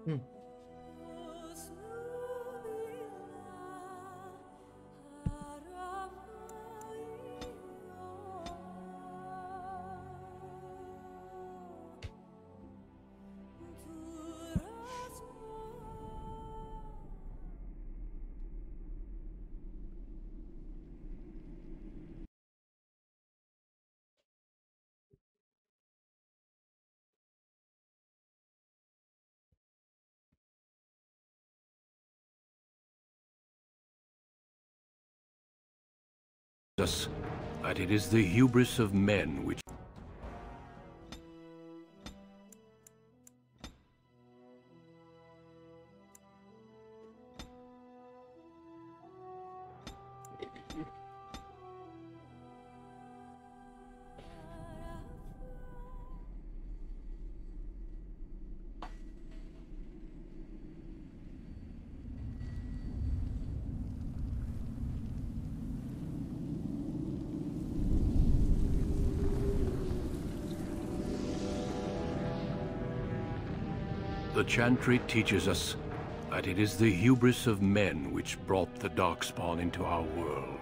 嗯。Us that it is the hubris of men which the chantry teaches us that it is the hubris of men which brought the Darkspawn into our world.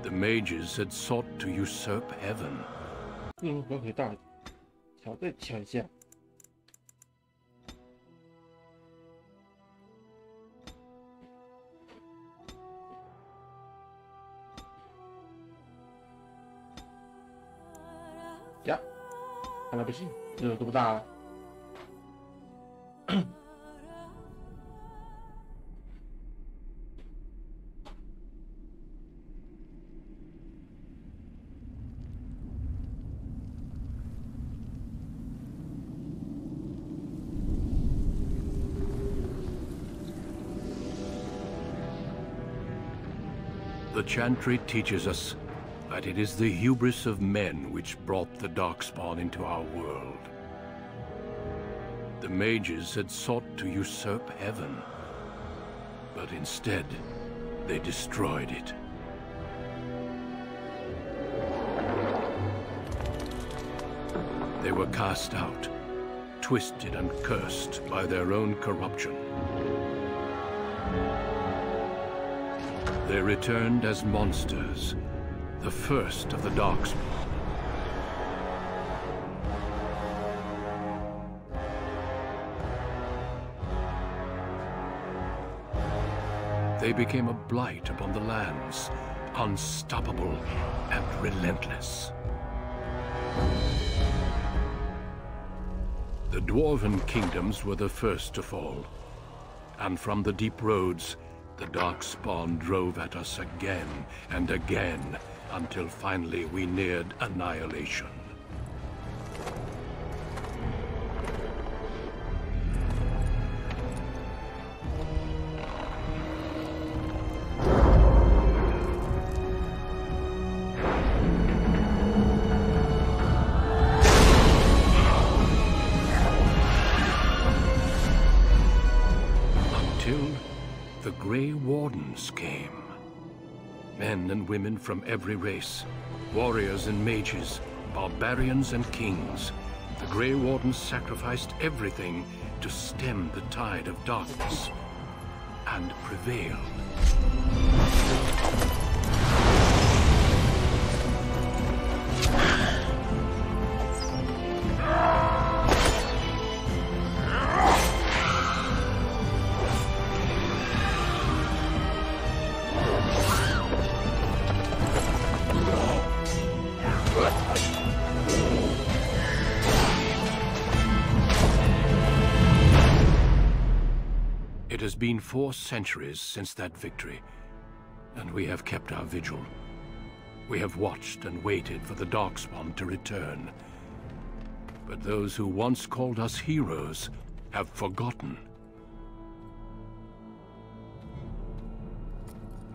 The mages had sought to usurp heaven. 如何回到再调一下。呀，看来不行，这个都不大啊。The chantry teaches us that it is the hubris of men which brought the Darkspawn into our world. The mages had sought to usurp heaven, but instead, they destroyed it. They were cast out, twisted and cursed by their own corruption. They returned as monsters, the first of the Darkspawn. They became a blight upon the lands, unstoppable and relentless. The Dwarven kingdoms were the first to fall, and from the deep roads, the Darkspawn drove at us again and again, until finally we neared annihilation. The Grey Wardens came. Men and women from every race, warriors and mages, barbarians and kings. The Grey Wardens sacrificed everything to stem the tide of darkness, and prevailed. It has been 4 centuries since that victory, and we have kept our vigil. We have watched and waited for the Darkspawn to return. But those who once called us heroes have forgotten.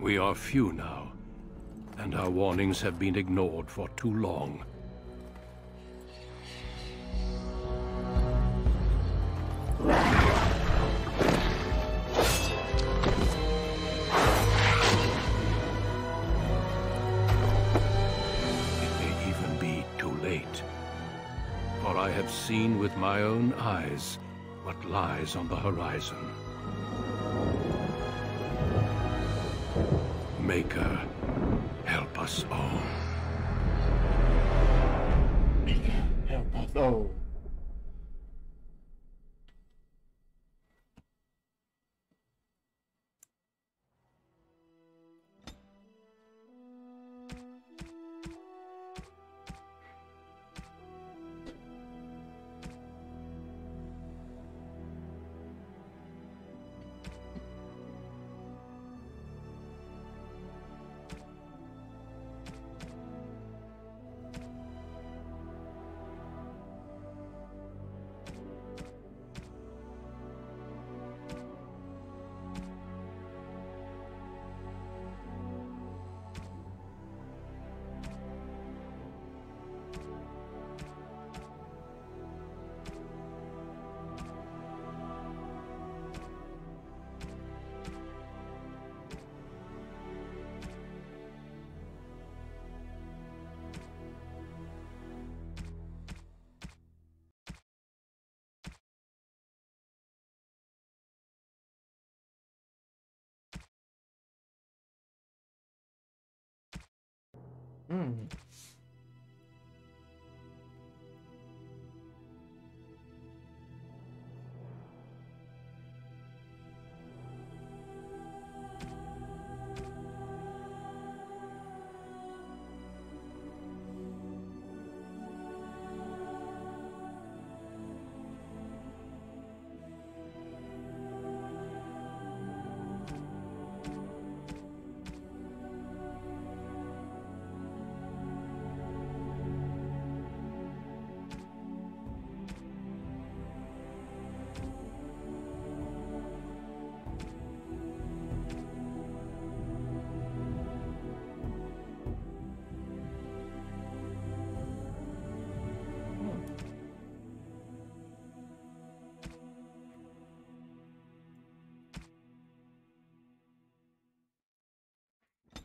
We are few now, and our warnings have been ignored for too long. For I have seen with my own eyes what lies on the horizon. Maker, help us all. Maker, help us all.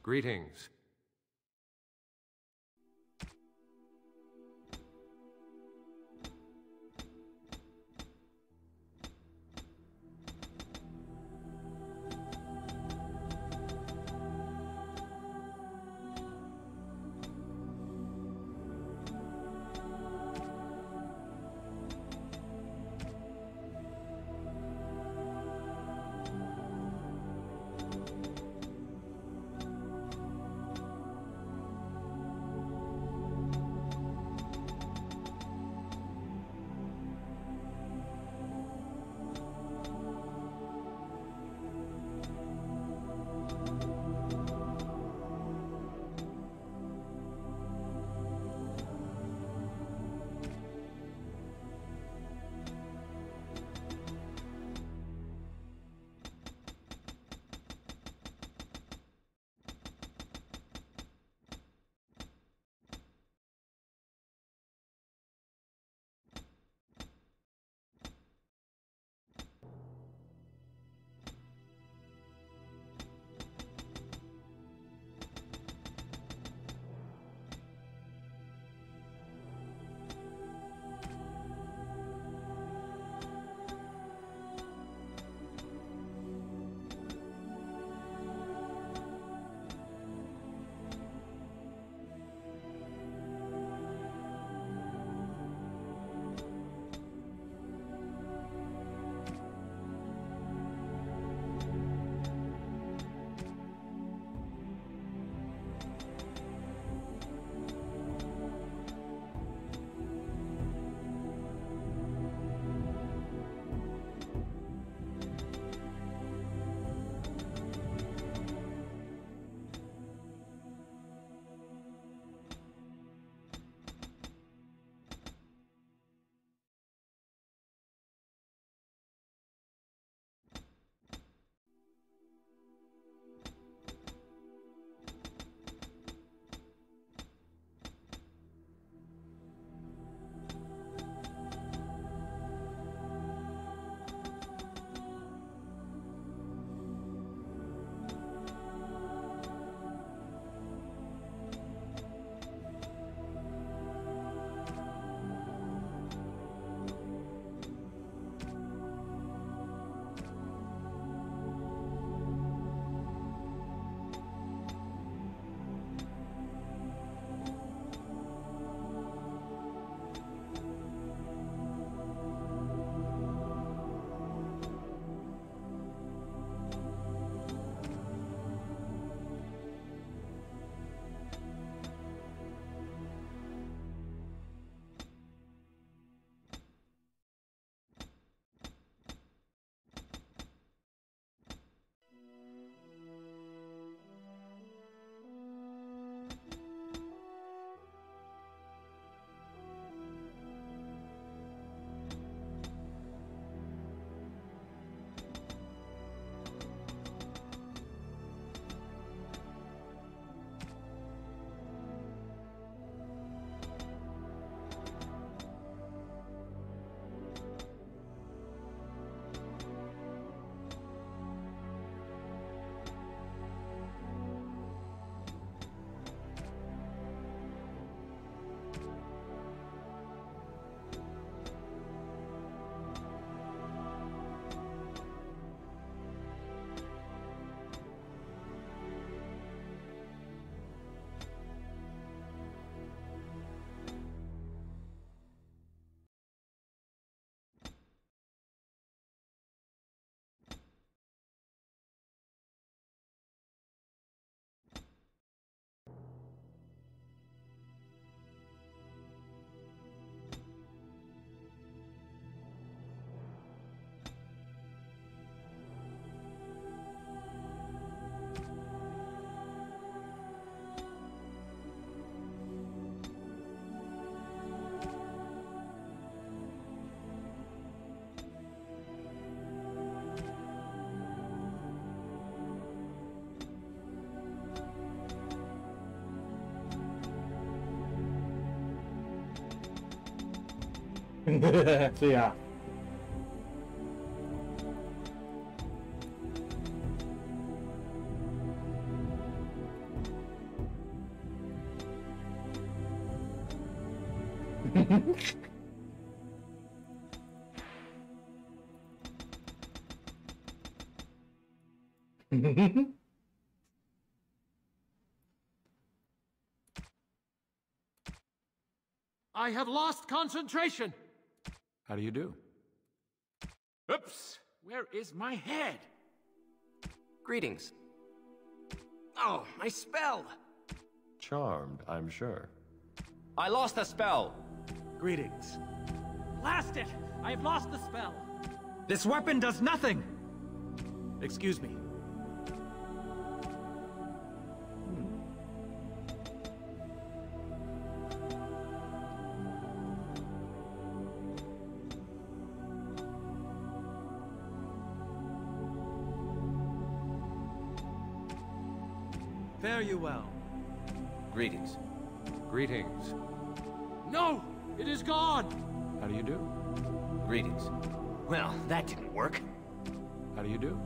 Greetings. 对呀、I have lost concentration! How do you do? Oops! Where is my head? Greetings. Oh, my spell! Charmed, I'm sure. I lost a spell! Greetings. Blast it! I have lost the spell! This weapon does nothing! Excuse me. Fare you well. Greetings. Greetings. No! It is gone! How do you do? Greetings. Well, that didn't work. How do you do?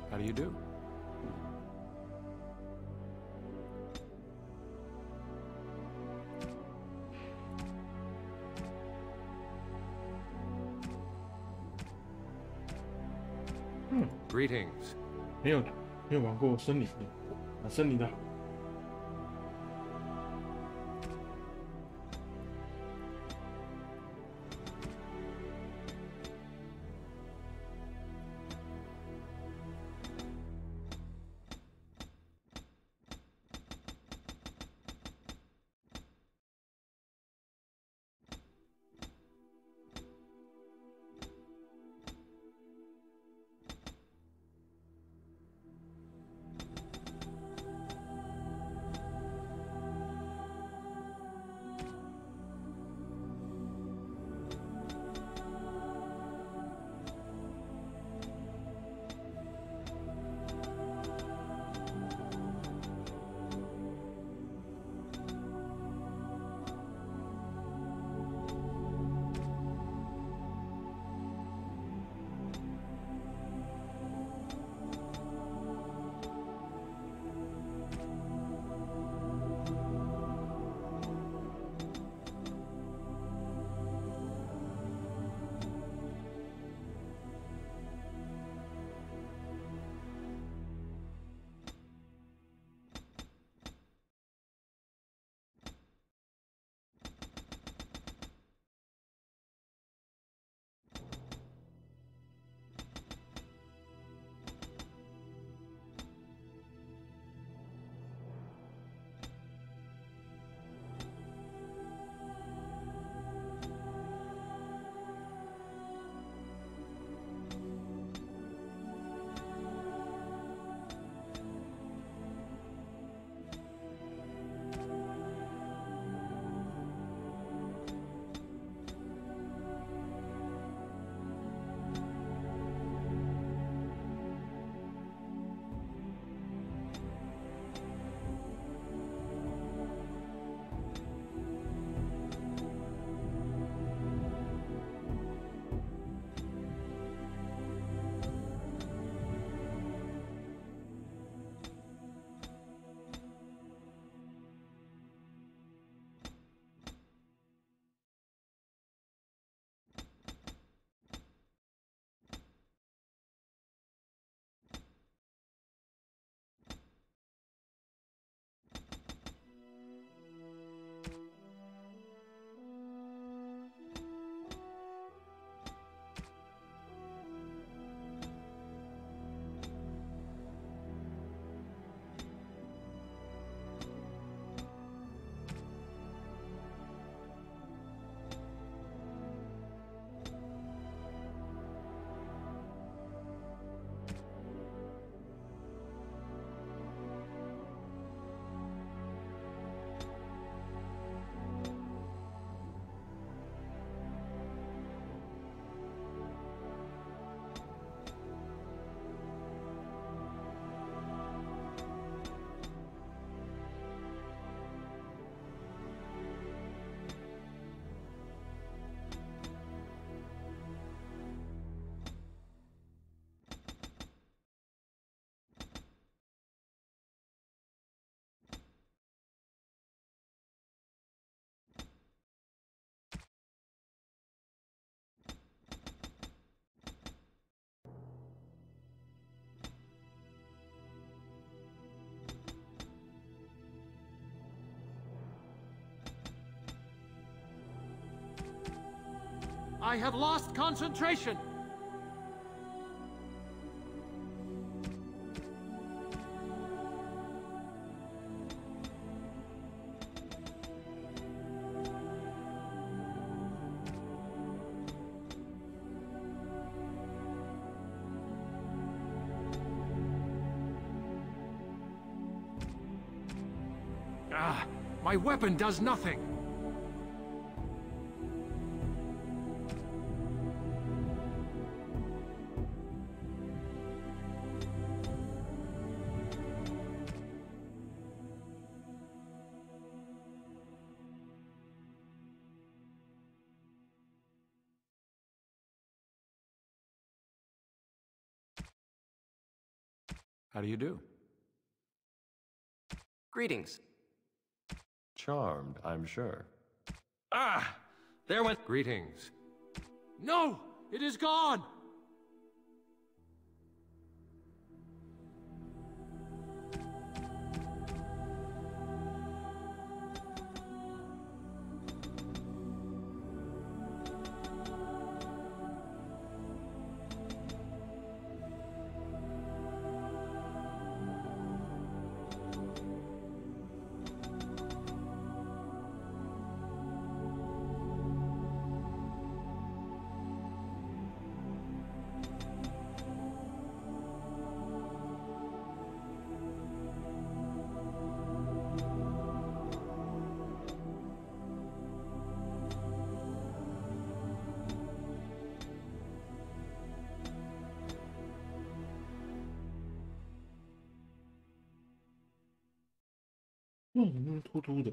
How do you do? Greetings. 没有玩过森林的，森林的好。I have lost concentration! Ah, my weapon does nothing! How do you do? Greetings. Charmed, I'm sure. Ah! There went... Greetings. No! It is gone!突突的。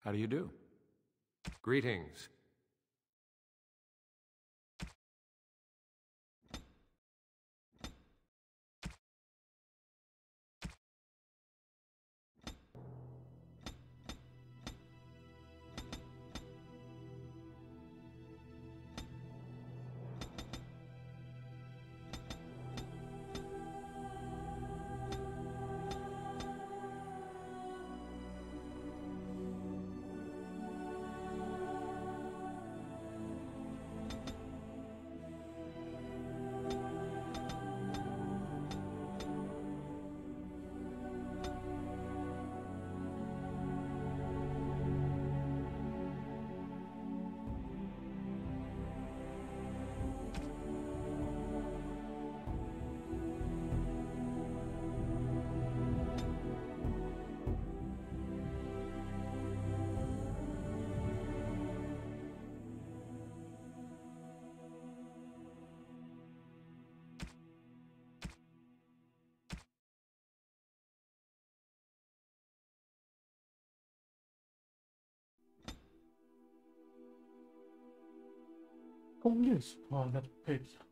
How do you do? Greetings.工业史话那就配不上。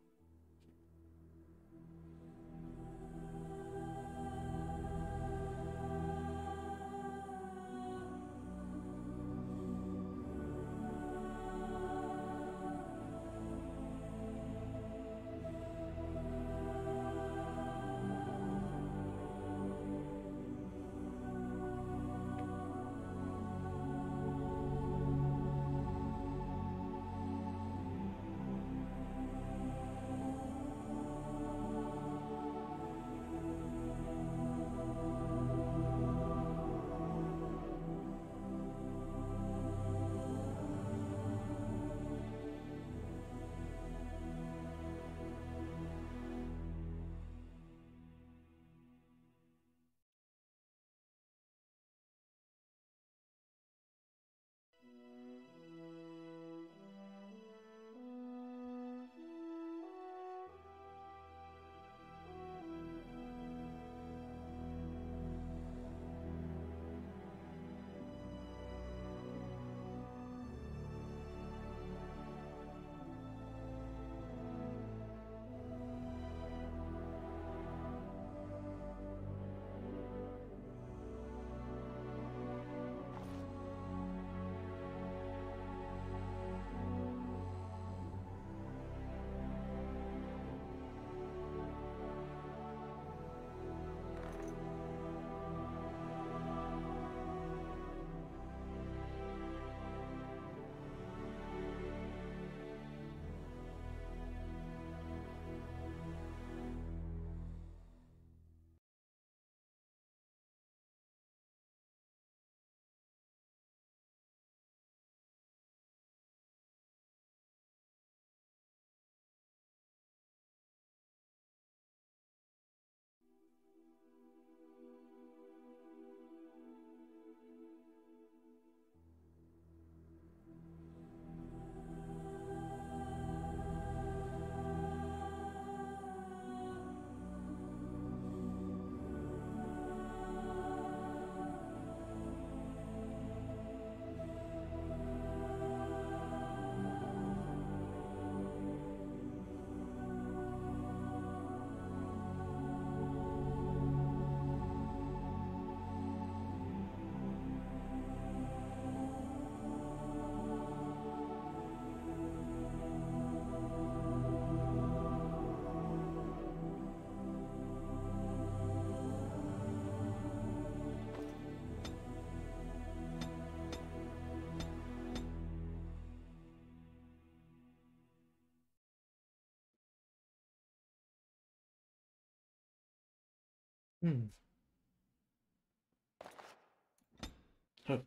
嗯，呵，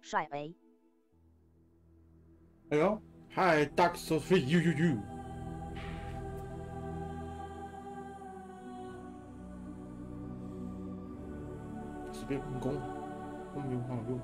帅为。哎呦 ，Hi Dark Souls you， 随便分工，都没有好用。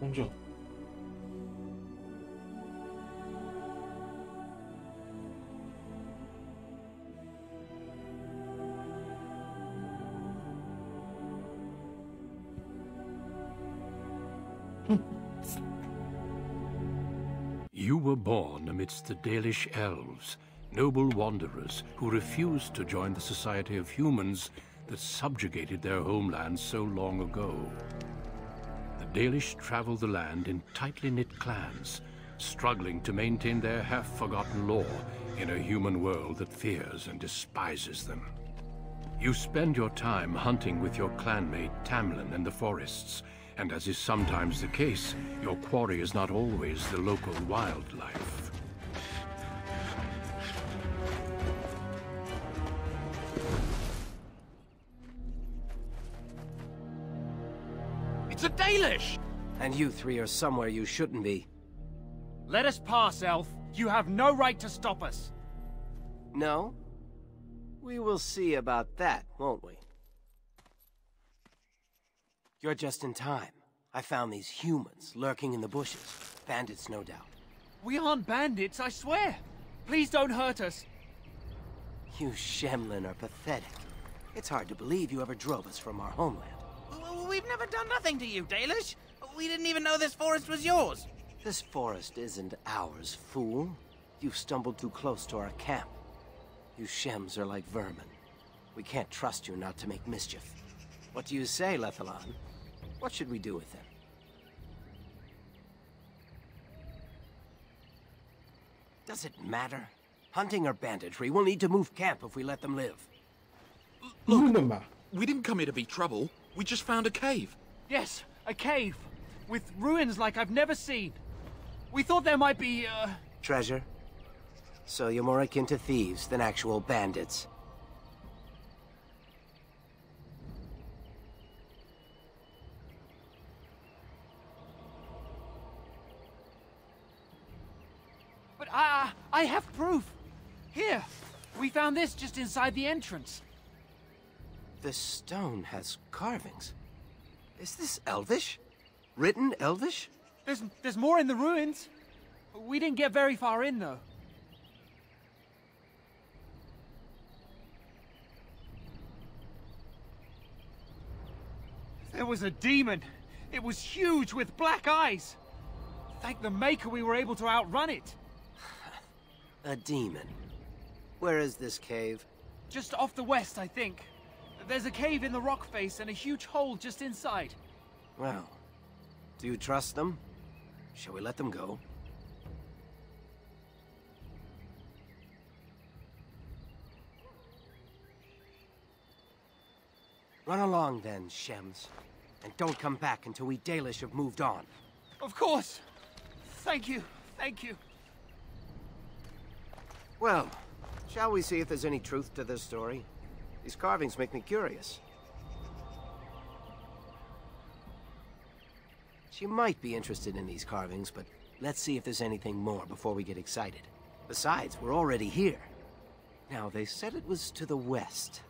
红酒。You were born amidst the Dalish elves, noble wanderers who refused to join the society of humans that subjugated their homeland so long ago. The Dalish travel the land in tightly knit clans, struggling to maintain their half-forgotten lore in a human world that fears and despises them. You spend your time hunting with your clanmate Tamlin in the forests, and as is sometimes the case, your quarry is not always the local wildlife. It's a Dalish! And you three are somewhere you shouldn't be. Let us pass, Elf. You have no right to stop us. No? We will see about that, won't we? You're just in time. I found these humans lurking in the bushes. Bandits, no doubt. We aren't bandits, I swear. Please don't hurt us. You Shemlin are pathetic. It's hard to believe you ever drove us from our homeland. We've never done nothing to you, Dalish. We didn't even know this forest was yours. This forest isn't ours, fool. You've stumbled too close to our camp. You Shems are like vermin. We can't trust you not to make mischief. What do you say, Lethalon? What should we do with him? Does it matter? Hunting or banditry, we'll need to move camp if we let them live. Look, We didn't come here to be trouble. We just found a cave. Yes, a cave. With ruins like I've never seen. We thought there might be, Treasure? So you're more akin to thieves than actual bandits. But I have proof. Here, we found this just inside the entrance. This stone has carvings. Is this Elvish? Written Elvish? There's more in the ruins. We didn't get very far in, though. There was a demon. It was huge with black eyes. Thank the Maker we were able to outrun it. A demon. Where is this cave? Just off the west, I think. There's a cave in the rock face and a huge hole just inside. Well, do you trust them? Shall we let them go? Run along then, Shems. And don't come back until we Dalish have moved on. Of course. Thank you. Thank you. Well, shall we see if there's any truth to this story? These carvings make me curious. She might be interested in these carvings, but let's see if there's anything more before we get excited. Besides, we're already here. Now, they said it was to the west.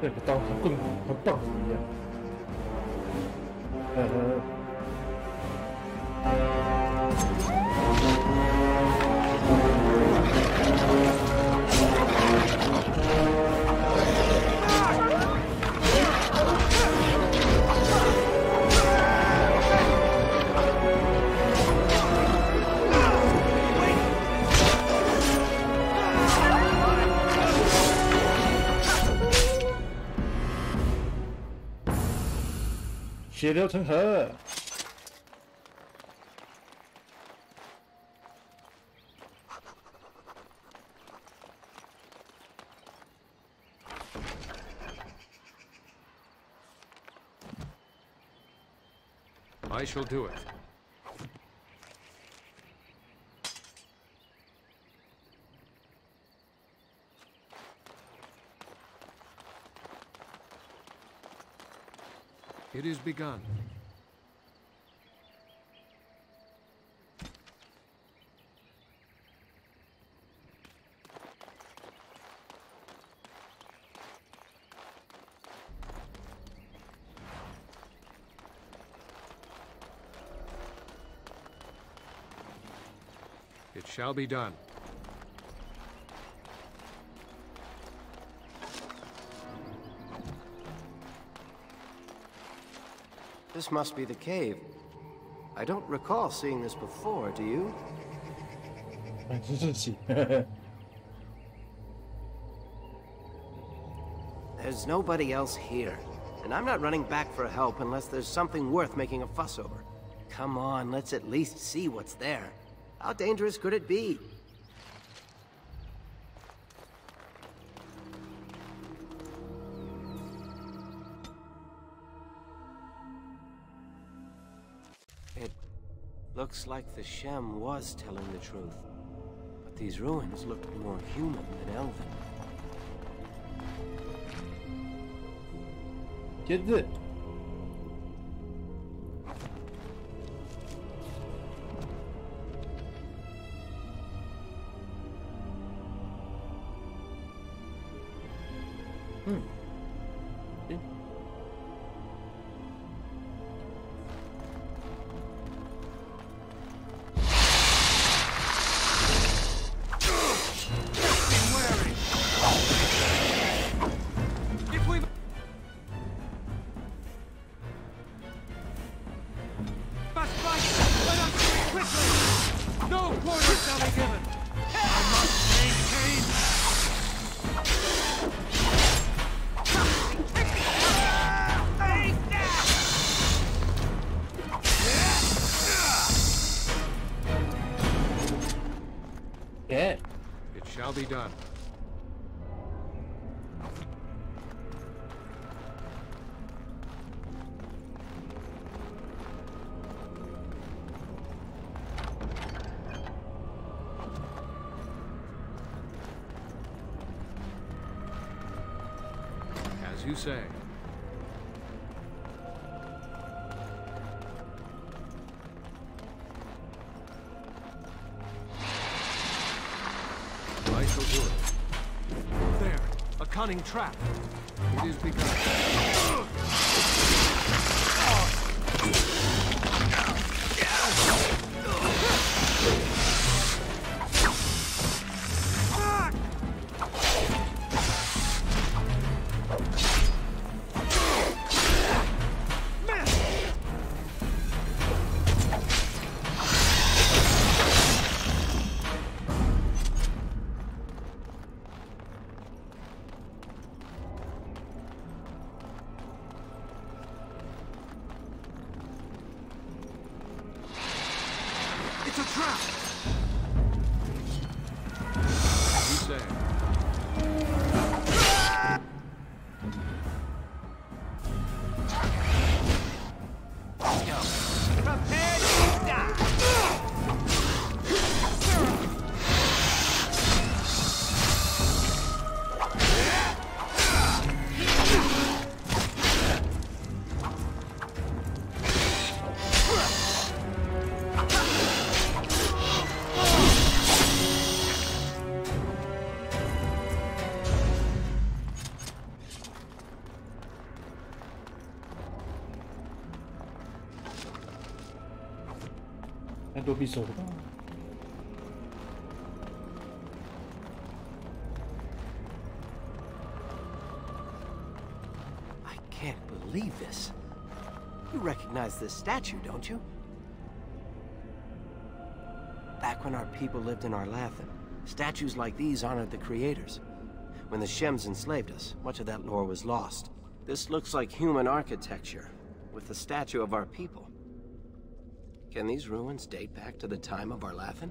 这个刀和棍和棒子一样。血流成河。I shall do it. It is begun. It shall be done. This must be the cave. I don't recall seeing this before, do you? There's nobody else here, and I'm not running back for help unless there's something worth making a fuss over. Come on, let's at least see what's there. How dangerous could it be? It looks like the Shem was telling the truth, but these ruins looked more human than elven. 节制。It shall be done. As you say. I shall do it. There, a cunning trap. It is begun. It's a trap! You say. Let's go. Prepare to die! I can't believe this. You recognize this statue, don't you? Back when our people lived in Arlathan, statues like these honored the creators. When the Shems enslaved us, much of that lore was lost. This looks like human architecture, with the statue of our people. Can these ruins date back to the time of Arlathan?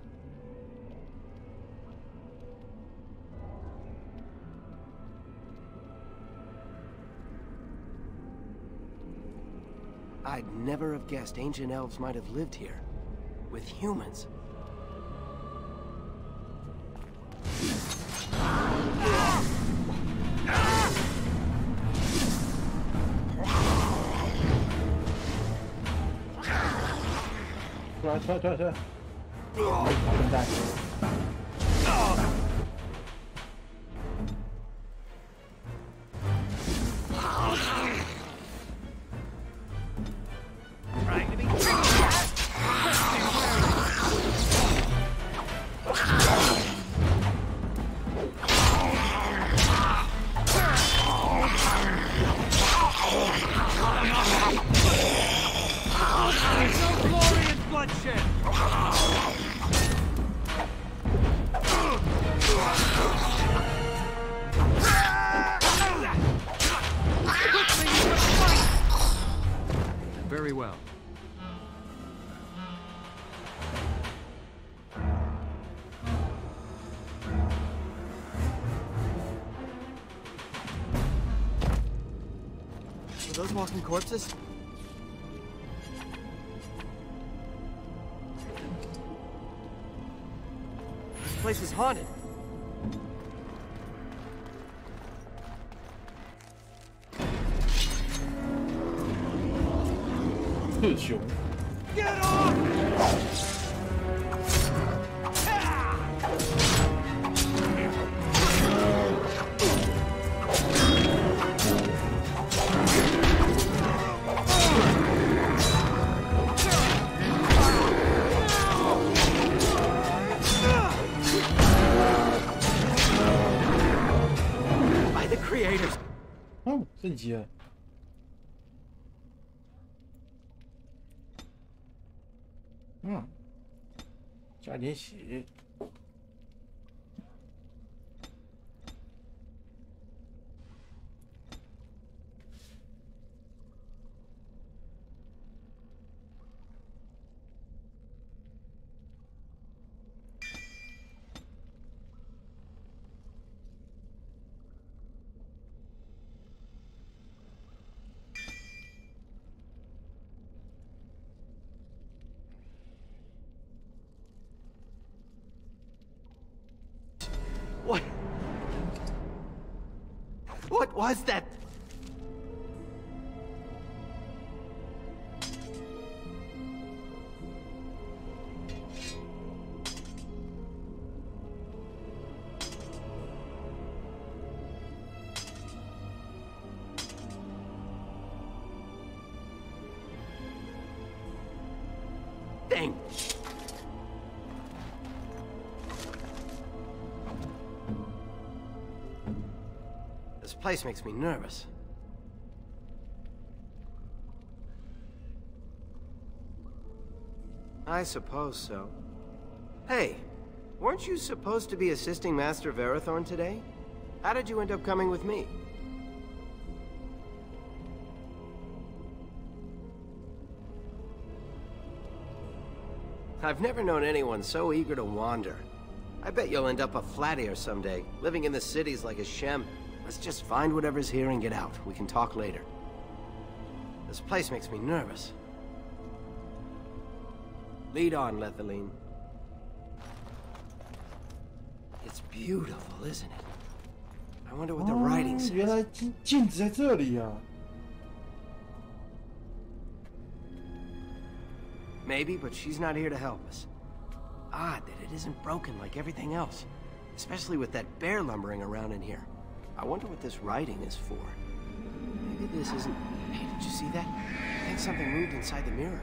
I'd never have guessed ancient elves might have lived here, with humans. Try. Trying to be No glory in bloodshed! Very well. Are those walking corpses? This place is haunted. Get off! 升级了。嗯，加点血。What was that? Thing. This place makes me nervous. I suppose so. Hey, weren't you supposed to be assisting Master Verathorn today? How did you end up coming with me? I've never known anyone so eager to wander. I bet you'll end up a flat ear someday, living in the cities like a Shem. Let's just find whatever's here and get out. We can talk later. This place makes me nervous. Lead on, Lethaline. It's beautiful, isn't it? I wonder what the writing says. 原来镜子在这里啊。 Maybe, but she's not here to help us. Odd that it isn't broken like everything else. Especially with that bear lumbering around in here. I wonder what this writing is for. Maybe this isn't... Hey, did you see that? I think something moved inside the mirror.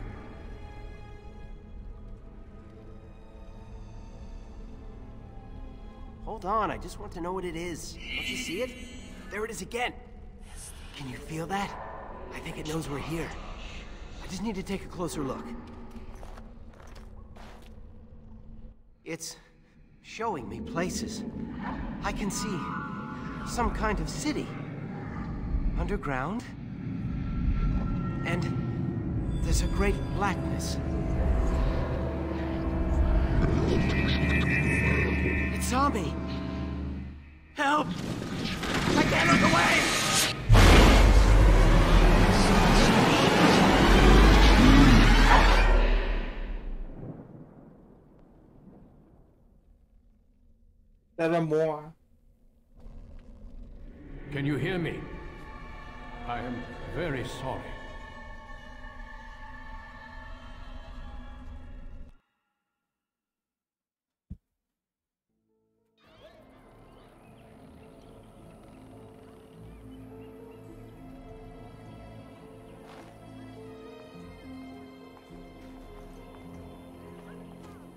Hold on, I just want to know what it is. Don't you see it? There it is again. Can you feel that? I think it knows we're here. I just need to take a closer look. It's showing me places. I can see some kind of city. Underground. And there's a great blackness. It saw me. Help! I can't look away! Can you hear me? I am very sorry.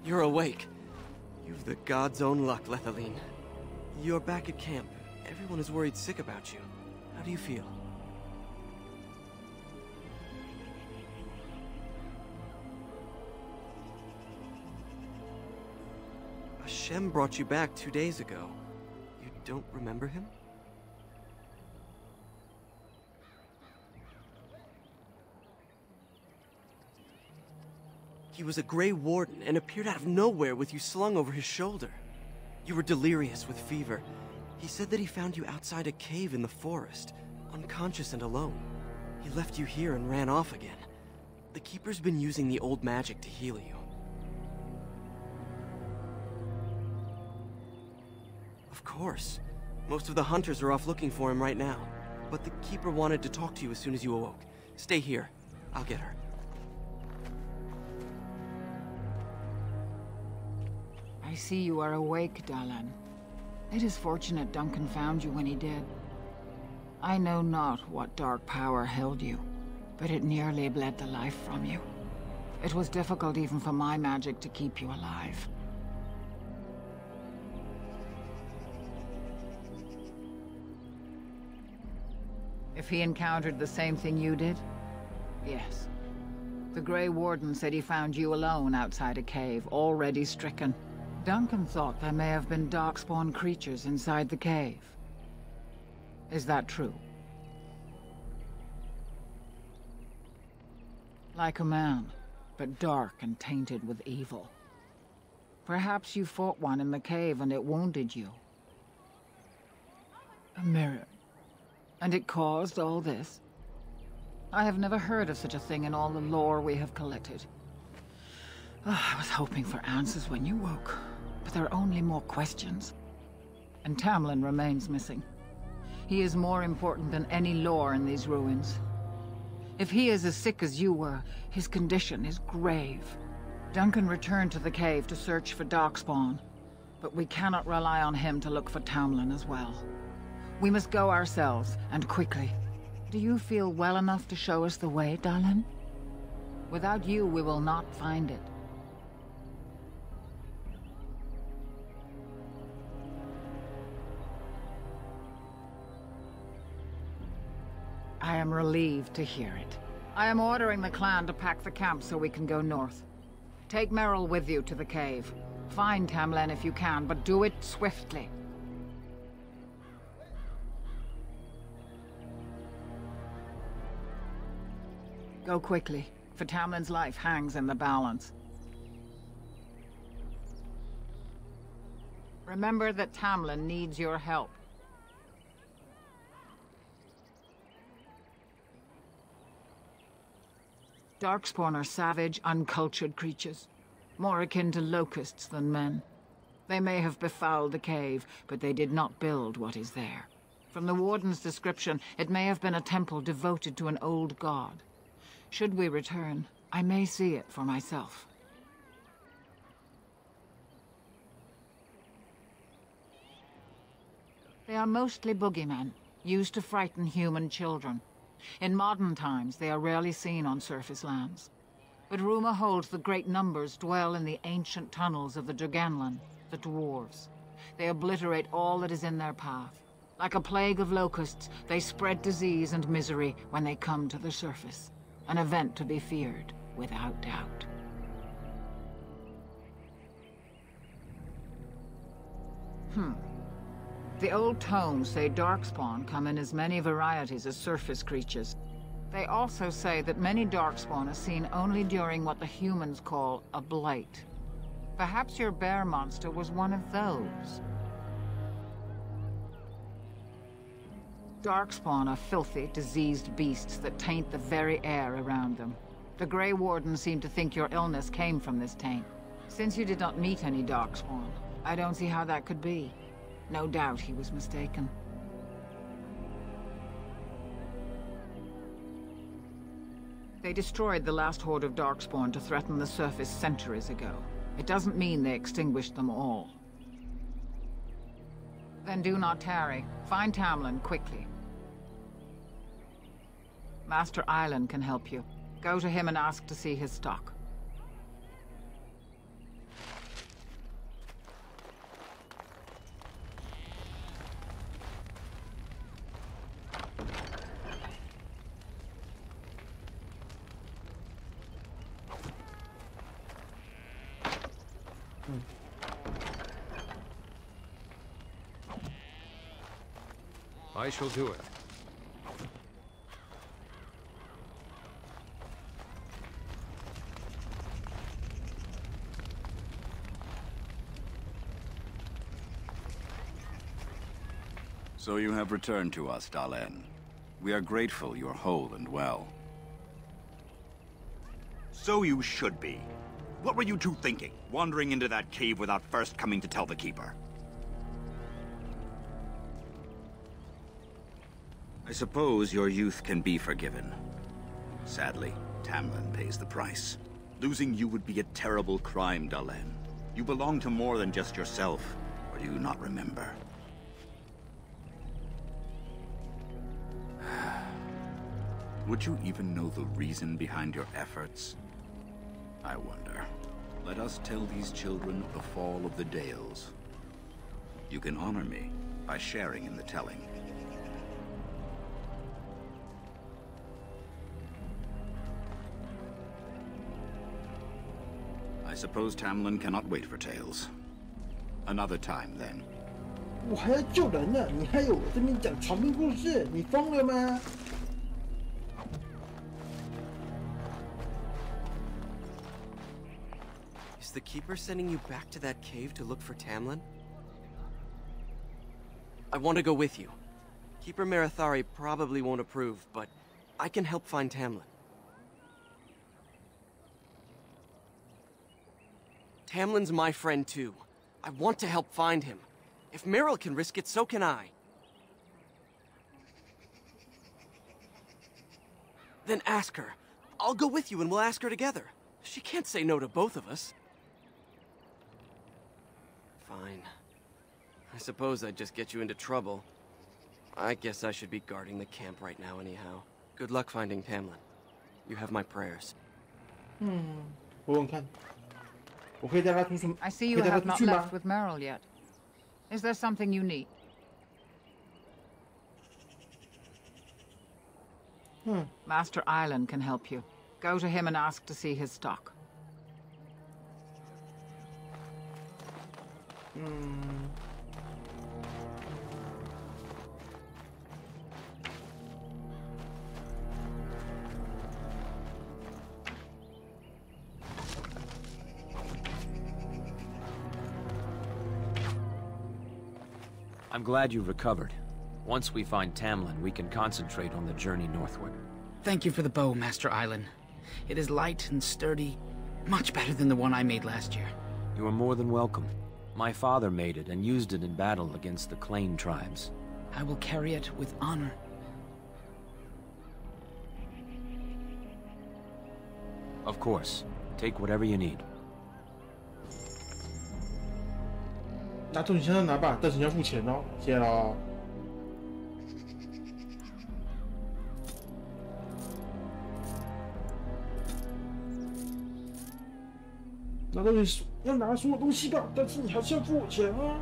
You're awake. You've the god's own luck, Lethaline. You're back at camp. Everyone is worried sick about you. How do you feel? Hashem brought you back 2 days ago. You don't remember him? He was a Grey Warden and appeared out of nowhere with you slung over his shoulder. You were delirious with fever. He said that he found you outside a cave in the forest, unconscious and alone. He left you here and ran off again. The Keeper's been using the old magic to heal you. Of course. Most of the hunters are off looking for him right now. But the Keeper wanted to talk to you as soon as you awoke. Stay here. I'll get her. I see you are awake, Dalan. It is fortunate Duncan found you when he did. I know not what dark power held you, but it nearly bled the life from you. It was difficult even for my magic to keep you alive. If he encountered the same thing you did? Yes. The Grey Warden said he found you alone outside a cave, already stricken. Duncan thought there may have been darkspawn creatures inside the cave. Is that true? Like a man, but dark and tainted with evil. Perhaps you fought one in the cave and it wounded you. A mirror. And it caused all this? I have never heard of such a thing in all the lore we have collected. I was hoping for answers when you woke, but there are only more questions. And Tamlin remains missing. He is more important than any lore in these ruins. If he is as sick as you were, his condition is grave. Duncan returned to the cave to search for Darkspawn, but we cannot rely on him to look for Tamlin as well. We must go ourselves, and quickly. Do you feel well enough to show us the way, Dallin? Without you, we will not find it. I am relieved to hear it. I am ordering the clan to pack the camp so we can go north. Take Merrill with you to the cave. Find Tamlin if you can, but do it swiftly. Go quickly, for Tamlin's life hangs in the balance. Remember that Tamlin needs your help. Darkspawn are savage, uncultured creatures, more akin to locusts than men. They may have befouled the cave, but they did not build what is there. From the Warden's description, it may have been a temple devoted to an old god. Should we return, I may see it for myself. They are mostly boogeymen, used to frighten human children. In modern times, they are rarely seen on surface lands. But rumor holds that great numbers dwell in the ancient tunnels of the Draganlan, the dwarves. They obliterate all that is in their path. Like a plague of locusts, they spread disease and misery when they come to the surface. An event to be feared, without doubt. The old tomes say Darkspawn come in as many varieties as surface creatures. They also say that many Darkspawn are seen only during what the humans call a blight. Perhaps your bear monster was one of those. Darkspawn are filthy, diseased beasts that taint the very air around them. The Grey Warden seemed to think your illness came from this taint. Since you did not meet any Darkspawn, I don't see how that could be. No doubt he was mistaken. They destroyed the last horde of Darkspawn to threaten the surface centuries ago. It doesn't mean they extinguished them all. Then do not tarry. Find Tamlin quickly. Master Island can help you. Go to him and ask to see his stock. I shall do it. So you have returned to us, Dallin. We are grateful you're whole and well. So you should be. What were you two thinking, wandering into that cave without first coming to tell the Keeper? I suppose your youth can be forgiven. Sadly, Tamlin pays the price. Losing you would be a terrible crime, Dallin. You belong to more than just yourself, or do you not remember? Would you even know the reason behind your efforts? I wonder. Let us tell these children of the fall of the Dales. You can honor me by sharing in the telling. suppose Tamlin cannot wait for tales. Another time, then. 我还要救人呢，你还有我这边讲长篇故事，你疯了吗？ Is the Keeper sending you back to that cave to look for Tamlin? I want to go with you. Keeper Marathari probably won't approve, but I can help find Tamlin. Tamlin's my friend too. I want to help find him. If Meryl can risk it, so can I. Then ask her. I'll go with you and we'll ask her together. She can't say no to both of us. Fine. I suppose I'd just get you into trouble. I guess I should be guarding the camp right now anyhow. Good luck finding Tamlin. You have my prayers. I see you have not left with Meryl yet. Is there something you need? Master Island can help you. Go to him and ask to see his stock. I'm glad you recovered. Once we find Tamlin, we can concentrate on the journey northward. Thank you for the bow, Master Island. It is light and sturdy, much better than the one I made last year. You are more than welcome. My father made it and used it in battle against the Clane tribes. I will carry it with honor. Of course. Take whatever you need. 拿重型枪拿吧，但是你要付钱哦，谢喽。拿东西要拿所有东西吧，但是你还是要付我钱啊。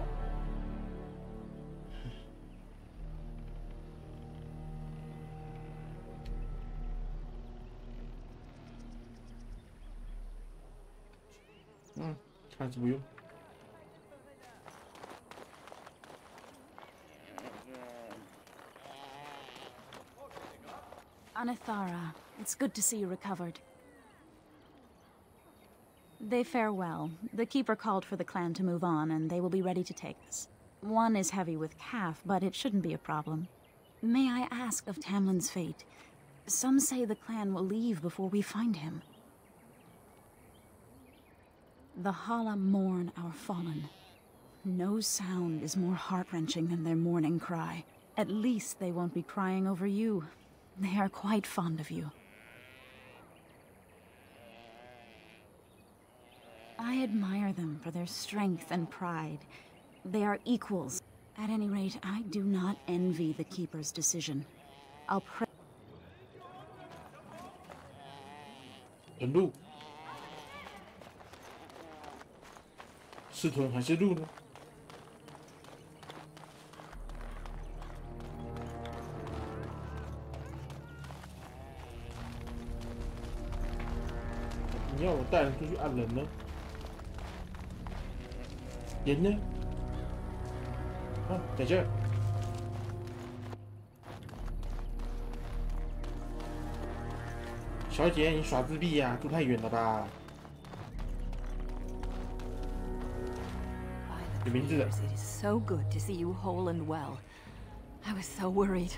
还是不用。 Anithara, it's good to see you recovered. They fare well. The Keeper called for the clan to move on, and they will be ready to take us. One is heavy with calf, but it shouldn't be a problem. May I ask of Tamlin's fate? Some say the clan will leave before we find him. The Hala mourn our fallen. No sound is more heart-wrenching than their mourning cry. At least they won't be crying over you. They are quite fond of you. I admire them for their strength and pride. They are equals. At any rate, I do not envy the Keeper's decision. I'll pray. 人路，是屯还是路呢？ 你要我带人出去按人呢？人呢？啊，在这儿。小姐，你耍自闭呀？住太远了吧？有名字的。 It is so good to see you whole and well. I was so worried.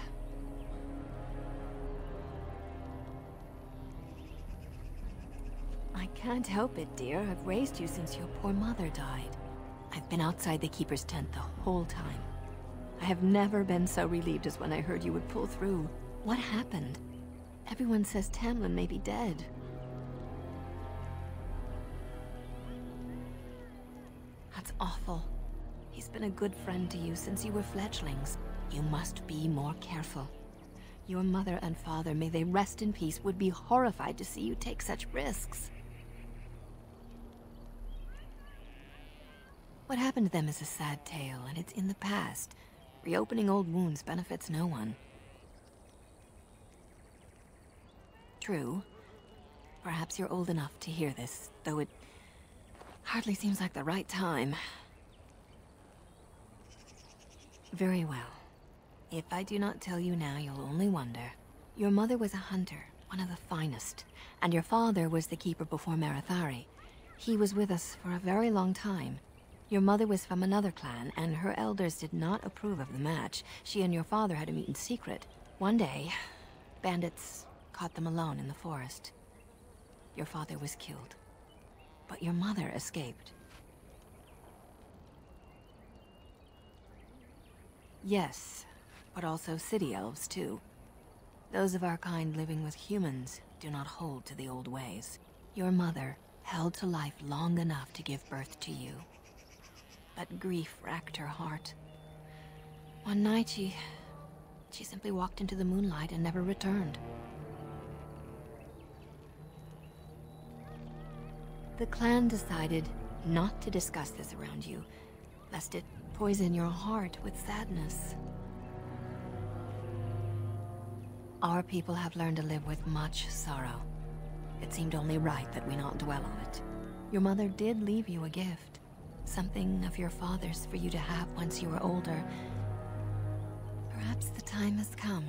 I can't help it, dear. I've raised you since your poor mother died. I've been outside the Keeper's tent the whole time. I have never been so relieved as when I heard you would pull through. What happened? Everyone says Tamlin may be dead. That's awful. He's been a good friend to you since you were fledglings. You must be more careful. Your mother and father, may they rest in peace, would be horrified to see you take such risks. What happened to them is a sad tale, and it's in the past. Reopening old wounds benefits no one. True. Perhaps you're old enough to hear this, though it Hardly seems like the right time. Very well. If I do not tell you now, you'll only wonder. Your mother was a hunter, one of the finest, and your father was the keeper before Marathari. He was with us for a very long time. Your mother was from another clan, and her elders did not approve of the match. She and your father had to meet in secret. One day, bandits caught them alone in the forest. Your father was killed, but your mother escaped. Yes, but also city elves too. Those of our kind living with humans do not hold to the old ways. Your mother held to life long enough to give birth to you. But grief racked her heart. One night she simply walked into the moonlight and never returned. The clan decided not to discuss this around you, lest it poison your heart with sadness. Our people have learned to live with much sorrow. It seemed only right that we not dwell on it. Your mother did leave you a gift. Something of your father's for you to have once you were older. Perhaps the time has come.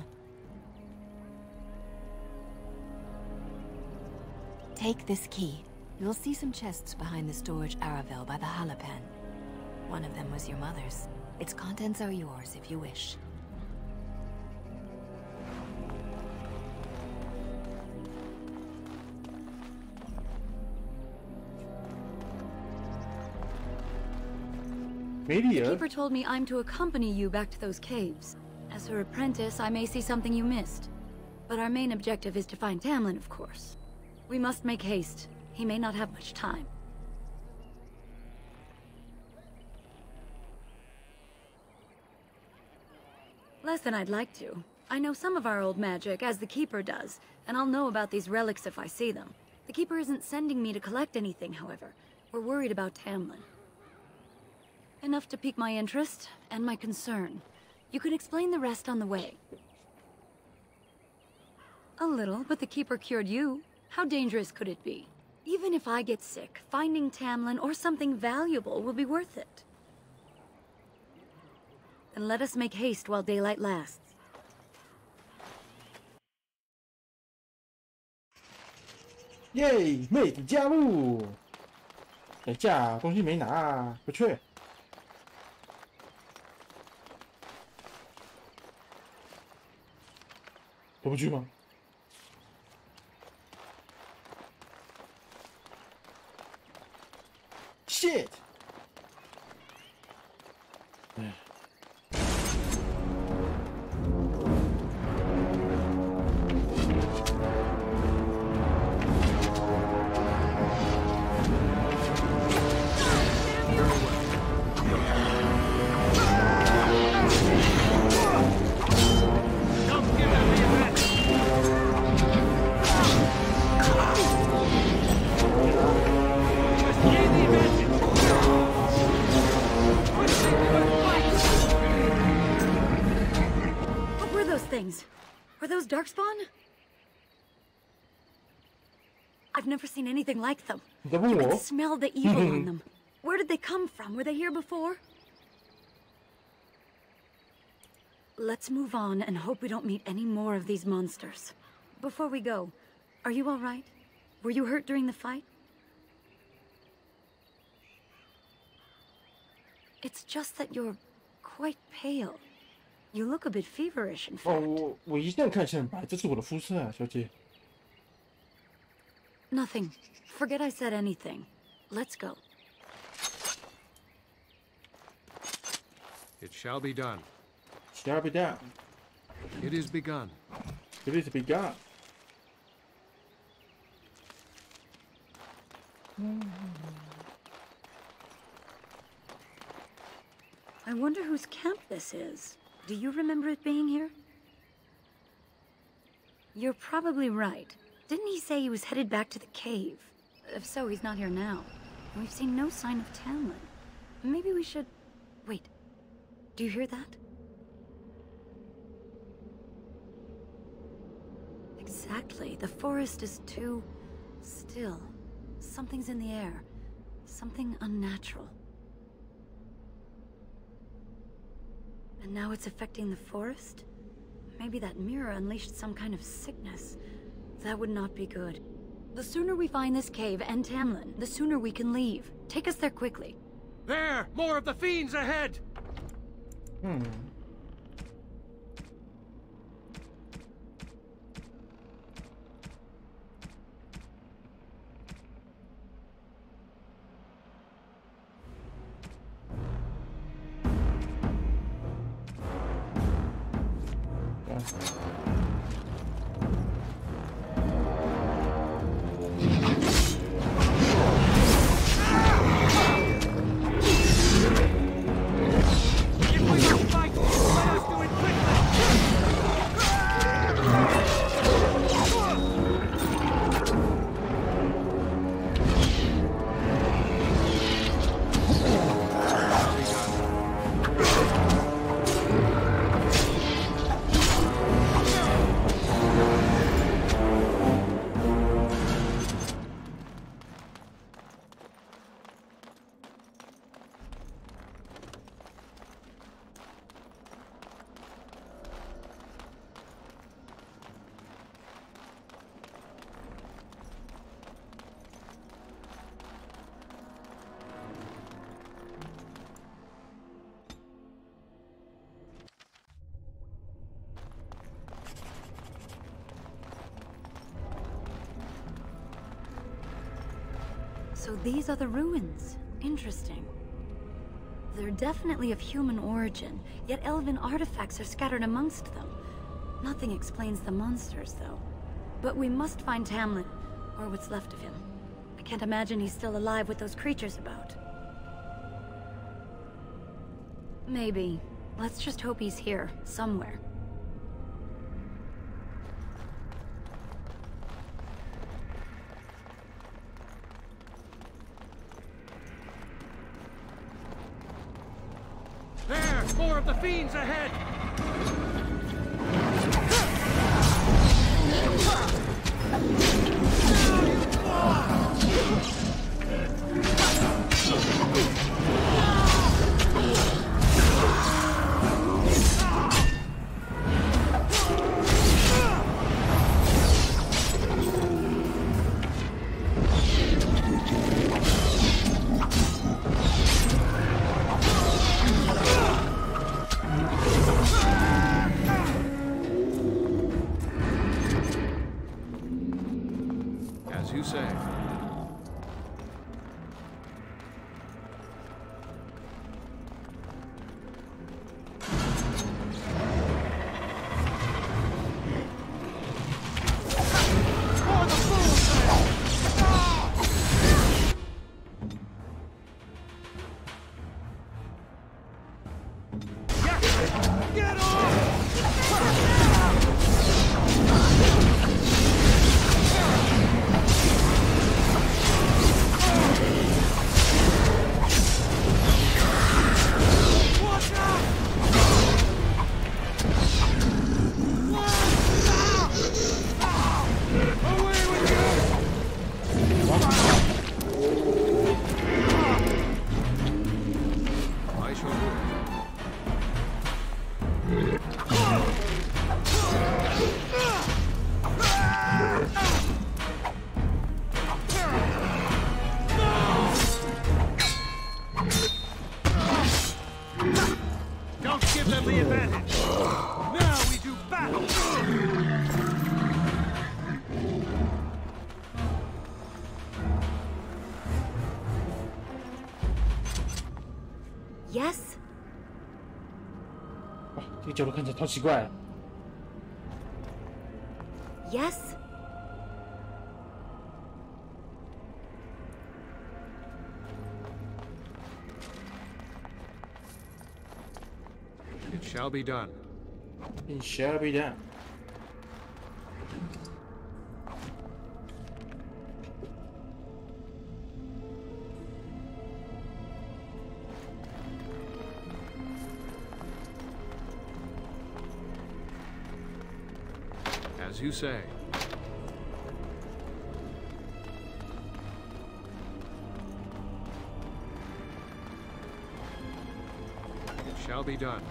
Take this key. You'll see some chests behind the storage Aravel by the Halapan. One of them was your mother's. Its contents are yours if you wish. The keeper told me I'm to accompany you back to those caves. As her apprentice, I may see something you missed. But our main objective is to find Tamlin, of course. We must make haste. He may not have much time. Less than I'd like to. I know some of our old magic, as the Keeper does, and I'll know about these relics if I see them. The Keeper isn't sending me to collect anything, however. We're worried about Tamlin. Enough to pique my interest, and my concern. You can explain the rest on the way. A little, but the Keeper cured you. How dangerous could it be? Even if I get sick, finding Tamlin or something valuable will be worth it. And let us make haste while daylight lasts.耶，妹子加入！等下东西没拿，不去。都不去吗？Shit！ 哎。Were those Darkspawn? I've never seen anything like them. You can smell the evil on them. Where did they come from? Were they here before? Let's move on and hope we don't meet any more of these monsters. Before we go, are you all right? Were you hurt during the fight? It's just that you're quite pale. You look a bit feverish, in fact. 我一向看起来很白，这是我的肤色啊，小姐。Nothing. Forget I said anything. Let's go. It shall be done. Shall be done. It is begun. It is begun. I wonder whose camp this is. Do you remember it being here? You're probably right. Didn't he say he was headed back to the cave? If so, he's not here now. And we've seen no sign of Tamlin. Maybe we should... Wait. Do you hear that? Exactly. The forest is too... still. Something's in the air. Something unnatural. And now it's affecting the forest? Maybe that mirror unleashed some kind of sickness. That would not be good. The sooner we find this cave and Tamlin, the sooner we can leave. Take us there quickly. There! More of the fiends ahead! So these are the ruins. Interesting. They're definitely of human origin, yet elven artifacts are scattered amongst them. Nothing explains the monsters, though. But we must find Tamlin, or what's left of him. I can't imagine he's still alive with those creatures about. Maybe. Let's just hope he's here, somewhere. There! More of the fiends ahead! As you say. Don't give them the advantage! Now we do battle! Yes? 哇，这个角度看起来超奇怪。 Yes? It shall be done. It shall be done. As you say. shall be done.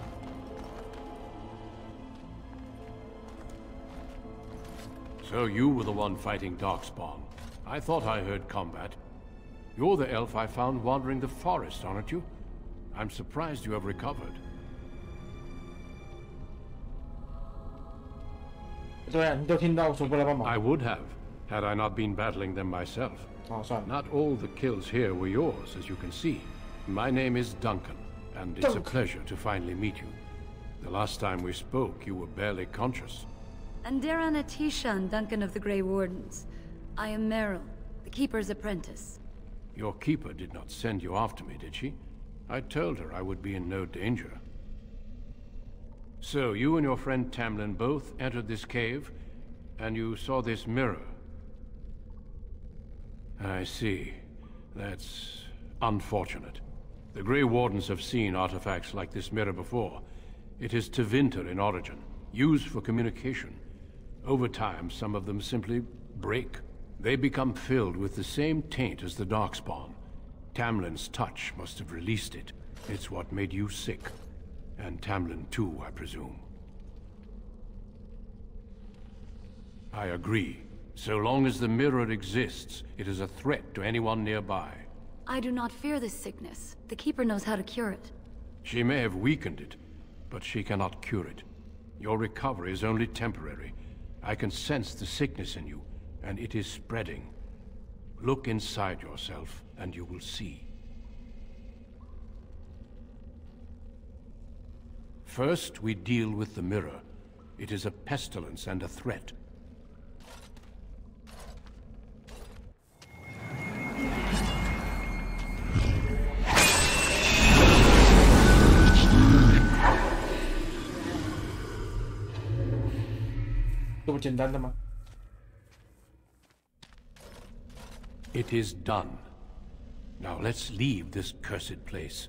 So you were the one fighting Darkspawn. I thought I heard combat. You're the elf I found wandering the forest, aren't you? I'm surprised you have recovered. 对啊，你都听到我说过来帮忙。 I would have, had I not been battling them myself. Not all the kills here were yours, as you can see. My name is Duncan, and it's a pleasure to finally meet you. The last time we spoke, you were barely conscious. Andarana Tishan, Duncan of the Grey Wardens. I am Meryl, the Keeper's apprentice. Your keeper did not send you after me, did she? I told her I would be in no danger. So, you and your friend Tamlin both entered this cave, and you saw this mirror. I see. That's unfortunate. The Grey Wardens have seen artifacts like this mirror before. It is Tevinter in origin, used for communication. Over time, some of them simply break. They become filled with the same taint as the Darkspawn. Tamlin's touch must have released it. It's what made you sick. And Tamlin too, I presume. I agree. So long as the mirror exists, it is a threat to anyone nearby. I do not fear this sickness. The Keeper knows how to cure it. She may have weakened it, but she cannot cure it. Your recovery is only temporary. I can sense the sickness in you, and it is spreading. Look inside yourself, and you will see. First, we deal with the mirror. It is a pestilence and a threat. It is done. Now let's leave this cursed place.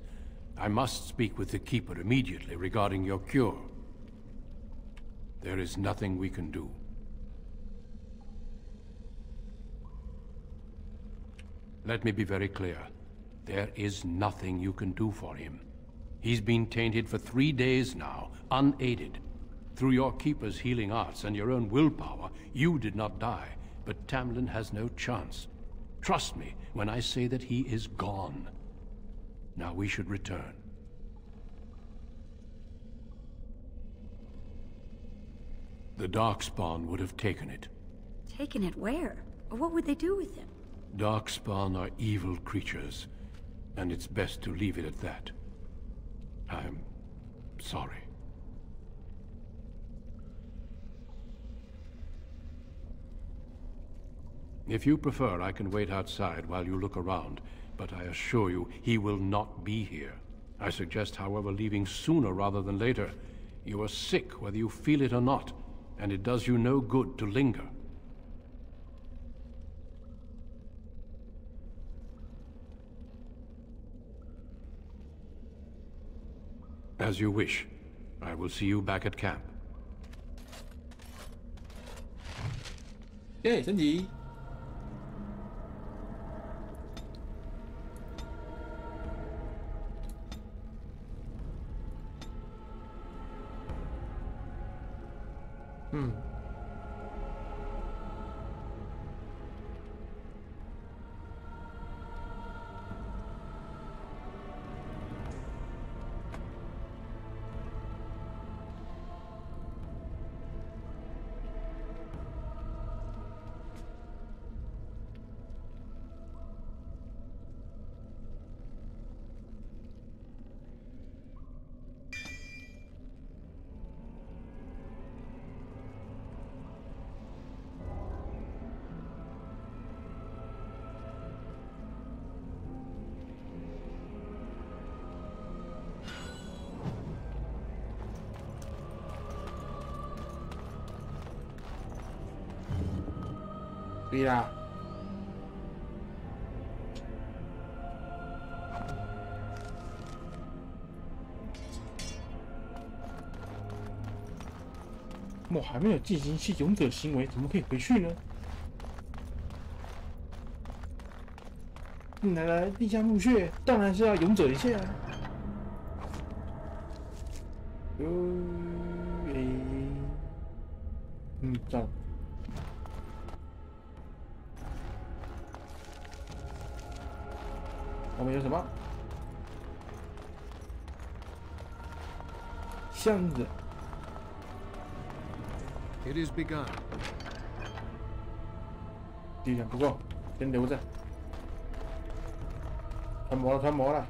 I must speak with the Keeper immediately regarding your cure. There is nothing we can do. Let me be very clear. There is nothing you can do for him. He's been tainted for 3 days now, unaided. Through your Keeper's healing arts and your own willpower, you did not die, but Tamlin has no chance. Trust me when I say that he is gone. Now we should return. The Darkspawn would have taken it. Taken it where? What would they do with him? Darkspawn are evil creatures, and it's best to leave it at that. I'm sorry. If you prefer, I can wait outside while you look around, but I assure you, he will not be here. I suggest, however, leaving sooner rather than later. You are sick, whether you feel it or not, and it does you no good to linger. As you wish. I will see you back at camp. 耶，升级。对啦。我还没有进行一些勇者行为，怎么可以回去呢？你来地下墓穴，当然是要勇者一下啊。这样。我们有什么？箱子。It is begun. 力量不够，先留着。穿模了，穿模了。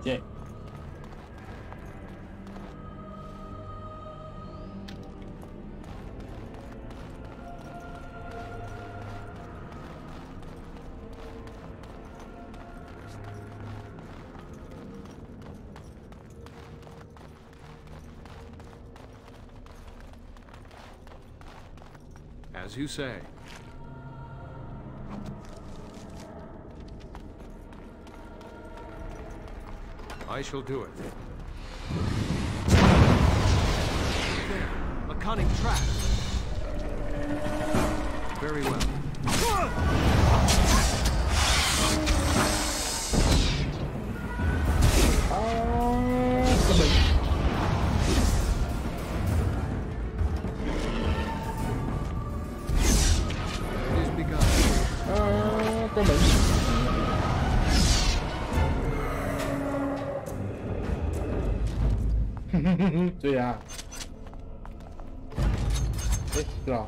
耶！ As you say. I shall do it. There, a cunning trap. Very well. It is begun. 关门。 对呀、哎，是吧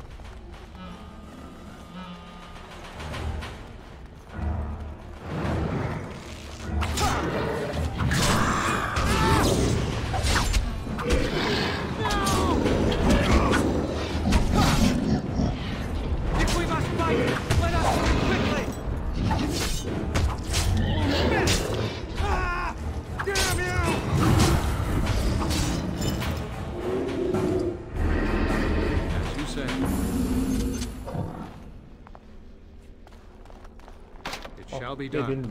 ？Shall be done.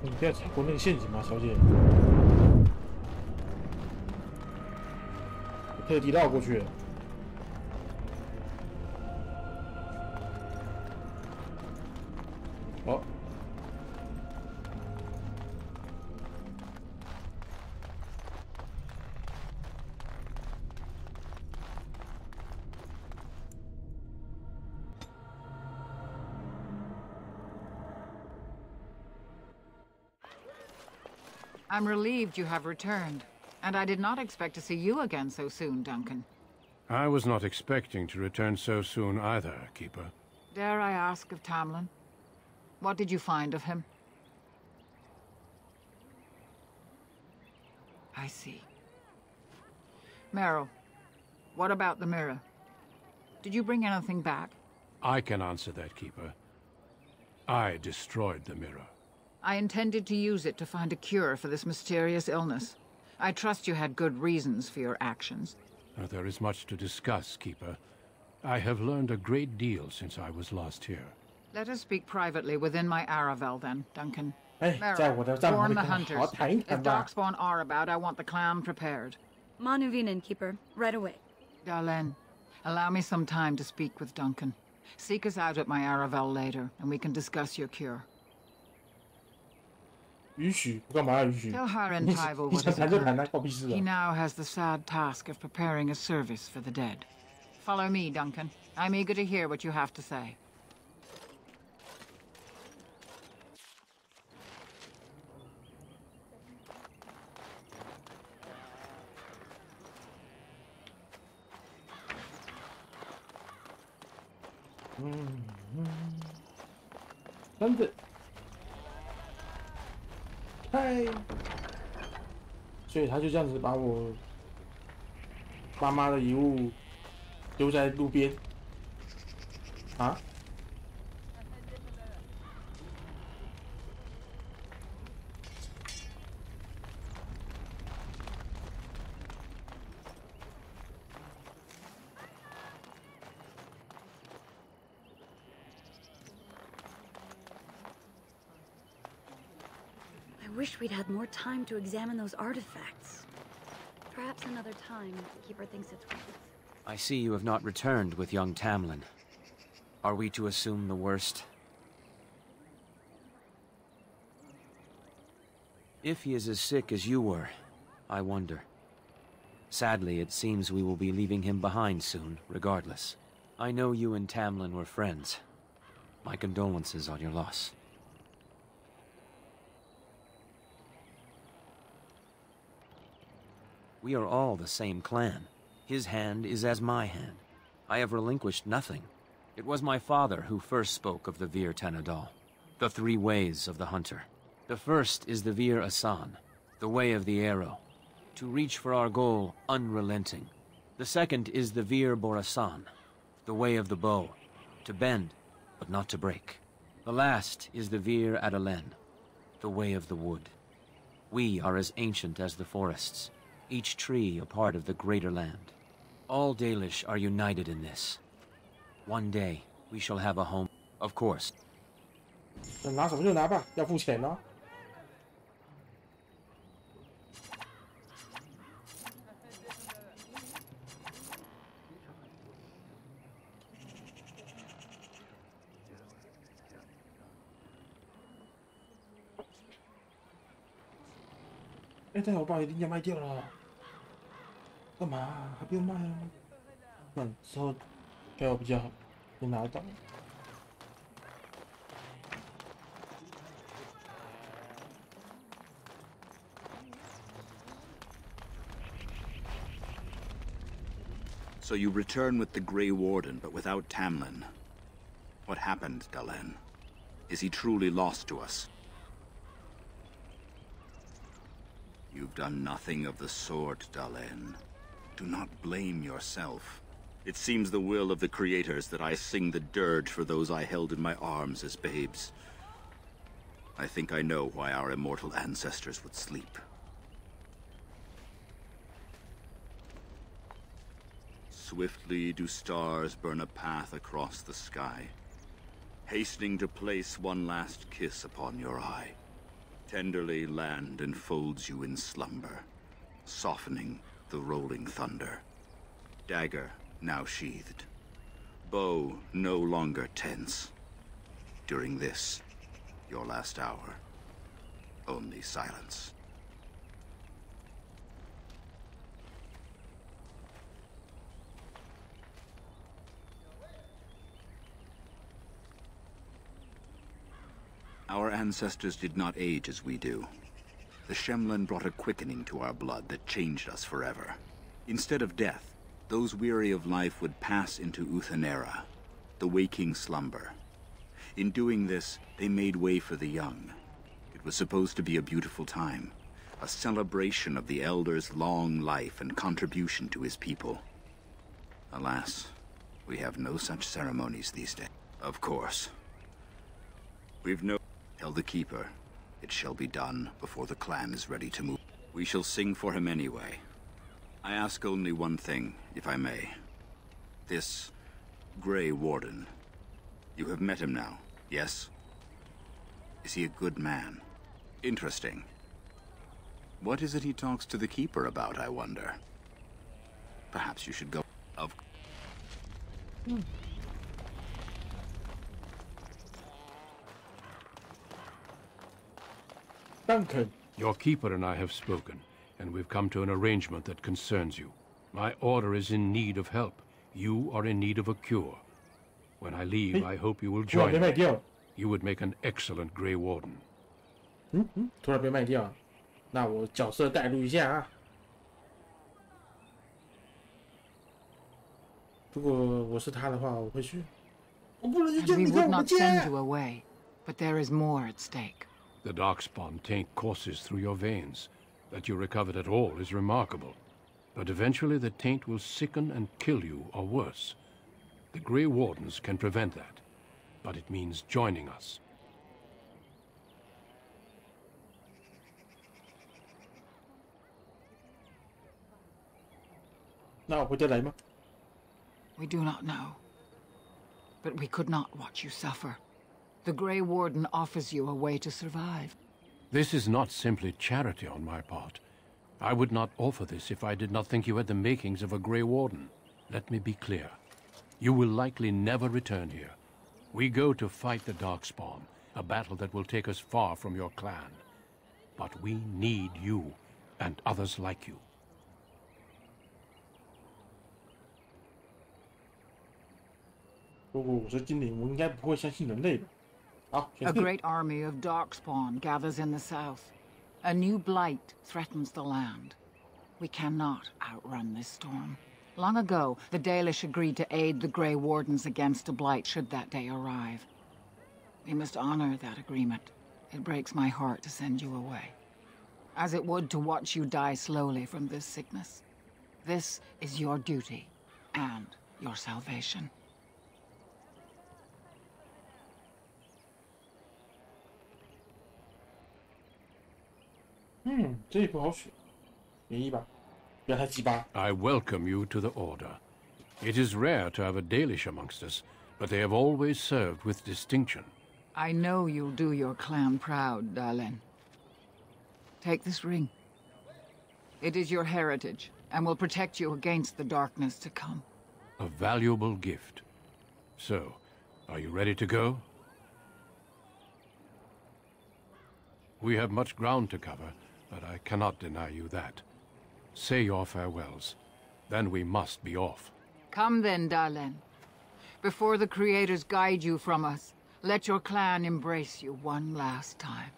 你不要踩过那个陷阱吗，小姐？我特地绕过去了。 哦，I'm relieved you have returned, and I did not expect to see you again so soon, Duncan. I was not expecting to return so soon either, Keeper. Dare I ask of Tamlin? What did you find of him? I see. Meryl, what about the mirror? Did you bring anything back? I can answer that, Keeper. I destroyed the mirror. I intended to use it to find a cure for this mysterious illness. I trust you had good reasons for your actions. There is much to discuss, Keeper. I have learned a great deal since I was lost here. Let us speak privately within my Aravel, then, Duncan. Meryl, warn the hunters. If Darkspawn are about, I want the clan prepared. Manuvinen, Keeper. Right away. Dalen, allow me some time to speak with Duncan. Seek us out at my Aravel later, and we can discuss your cure. 允许？我干嘛要允许？ Tell Haran Tyval 你 what 想 has 谈就谈， occurred. 那关我屁事 He 啊！ now has the sad task of preparing a service for the dead. Follow me, Duncan. I'm eager to hear what you have to say. Mm-hmm. 箱子，嗨！所以他就这样子把我妈妈的遗物丢在路边啊？ wish we'd had more time to examine those artifacts. Perhaps another time, the Keeper thinks it's worth. I see you have not returned with young Tamlin. Are we to assume the worst? If he is as sick as you were, I wonder. Sadly, it seems we will be leaving him behind soon, regardless. I know you and Tamlin were friends. My condolences on your loss. We are all the same clan. His hand is as my hand. I have relinquished nothing. It was my father who first spoke of the Vir Tanadal, the 3 ways of the hunter. The first is the Vir Asan, the way of the arrow, to reach for our goal unrelenting. The second is the Vir Borasan, the way of the bow, to bend, but not to break. The last is the Vir Adalen, the way of the wood. We are as ancient as the forests, each tree a part of the greater land. All Dalish are united in this. One day, we shall have a home, of course. 拿什么就拿吧，要付钱哦。哎，但我把一定要卖掉了，干嘛？还不用卖啊？那之后该我比较好，就拿到。So you return with the Grey Warden, but without Tamlin. What happened, Dalen? Is he truly lost to us? You've done nothing of the sort, Dalen. Do not blame yourself. It seems the will of the creators that I sing the dirge for those I held in my arms as babes. I think I know why our immortal ancestors would sleep. Swiftly do stars burn a path across the sky, hastening to place one last kiss upon your eye. Tenderly land enfolds you in slumber, softening the rolling thunder. Dagger now sheathed, bow no longer tense. During this, your last hour, only silence. Our ancestors did not age as we do. The Shemlin brought a quickening to our blood that changed us forever. Instead of death, those weary of life would pass into Uthanera, the waking slumber. In doing this, they made way for the young. It was supposed to be a beautiful time, a celebration of the Elder's long life and contribution to his people. Alas, we have no such ceremonies these days. Of course. We've no... Tell the Keeper, it shall be done before the clan is ready to move. We shall sing for him anyway. I ask only one thing, if I may. This Grey Warden. You have met him now, yes? Is he a good man? Interesting. What is it he talks to the Keeper about, I wonder? Perhaps you should go... Duncan. Your Keeper and I have spoken, and we've come to an arrangement that concerns you. My order is in need of help. You are in need of a cure. When I leave, I hope you will join me. You would make an excellent Grey Warden. 突然被卖掉，那我角色带入一下啊。如果我是他的话，我会去。我不能就 We 你看 would 我 not 剑。 send you away, but there is more at stake. The darkspawn taint courses through your veins. That you recovered at all is remarkable. But eventually the taint will sicken and kill you, or worse. The Grey Wardens can prevent that, but it means joining us. 那我回得来吗？ We do not know. But we could not watch you suffer. The Grey Warden offers you a way to survive. This is not simply charity on my part. I would not offer this if I did not think you had the makings of a Grey Warden. Let me be clear. You will likely never return here. We go to fight the Darkspawn, a battle that will take us far from your clan. But we need you, and others like you. 如果我是精灵，我应该不会相信人类吧？好， A great army of Darkspawn gathers in the south. A new blight threatens the land. We cannot outrun this storm. Long ago, the Dalish agreed to aid the Grey Wardens against a blight should that day arrive. We must honor that agreement. It breaks my heart to send you away, as it would to watch you die slowly from this sickness. This is your duty and your salvation. 这也不好选，免疫吧，不要太鸡巴。I welcome you to the Order. It is rare to have a Dalish amongst us, but they have always served with distinction. I know you'll do your clan proud, Dalen. Take this ring. It is your heritage, and will protect you against the darkness to come. A valuable gift. So, are you ready to go? We have much ground to cover, but I cannot deny you that. Say your farewells. Then we must be off. Come then, Dalen. Before the Creators guide you from us, let your clan embrace you one last time.